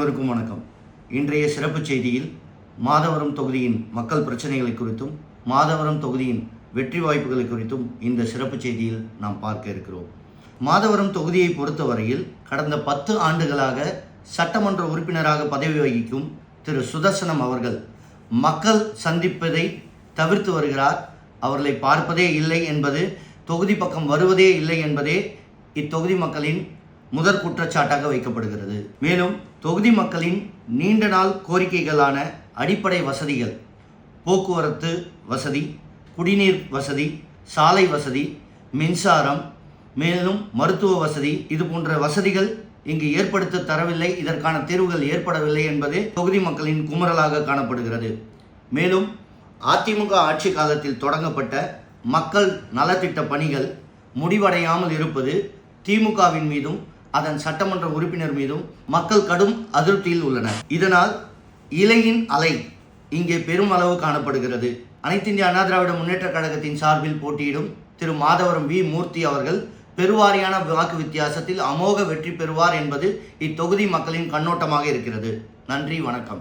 அனைவருக்கும் வணக்கம். இன்றைய சிறப்பு செய்தியில் மாதவரம் தொகுதியின் மக்கள் பிரச்சனைகளை குறித்தும் மாதவரம் தொகுதியின் வெற்றி வாய்ப்புகளை குறித்தும் இந்த சிறப்பு செய்தியில் நாம் பார்க்க இருக்கிறோம். மாதவரம் தொகுதியை பொறுத்தவரையில் கடந்த 10 ஆண்டுகளாக சட்டமன்ற உறுப்பினராக பதவி வகிக்கும் திரு சுதர்சனம் அவர்கள் மக்கள் சந்திப்பதை தவிர்த்து வருகிறார். அவர்களை பார்ப்பதே இல்லை என்பது, தொகுதி பக்கம் வருவதே இல்லை என்பதே இத்தொகுதி மக்களின் முதற் குற்றச்சாட்டாக வைக்கப்படுகிறது. மேலும் தொகுதி மக்களின் நீண்ட நாள் கோரிக்கைகளான அடிப்படை வசதிகள், போக்குவரத்து வசதி, குடிநீர் வசதி, சாலை வசதி, மின்சாரம், மேலும் மருத்துவ வசதி, இது போன்ற வசதிகள் இங்கு ஏற்படுத்த தரவில்லை, இதற்கான தீர்வுகள் ஏற்படவில்லை என்பது தொகுதி மக்களின் குமுறலாக காணப்படுகிறது. மேலும் அதிமுக ஆட்சி காலத்தில் தொடங்கப்பட்ட மக்கள் நலத்திட்ட பணிகள் முடிவடையாமல் இருப்பது திமுகவின் மீதும் அதன் சட்டமன்ற உறுப்பினர் மீதும் மக்கள் கடும் அதிருப்தியில் உள்ளனர். இதனால் இலையின் அலை இங்கே பெரும் அளவு காணப்படுகிறது. அனைத்து இந்திய அண்ணா திராவிட முன்னேற்ற கழகத்தின் சார்பில் போட்டியிடும் திரு மாதவரம் வி மூர்த்தி அவர்கள் பெருவாரியான வாக்கு வித்தியாசத்தில் அமோக வெற்றி பெறுவார் என்பது இத்தொகுதி மக்களின் கண்ணோட்டமாக இருக்கிறது. நன்றி, வணக்கம்.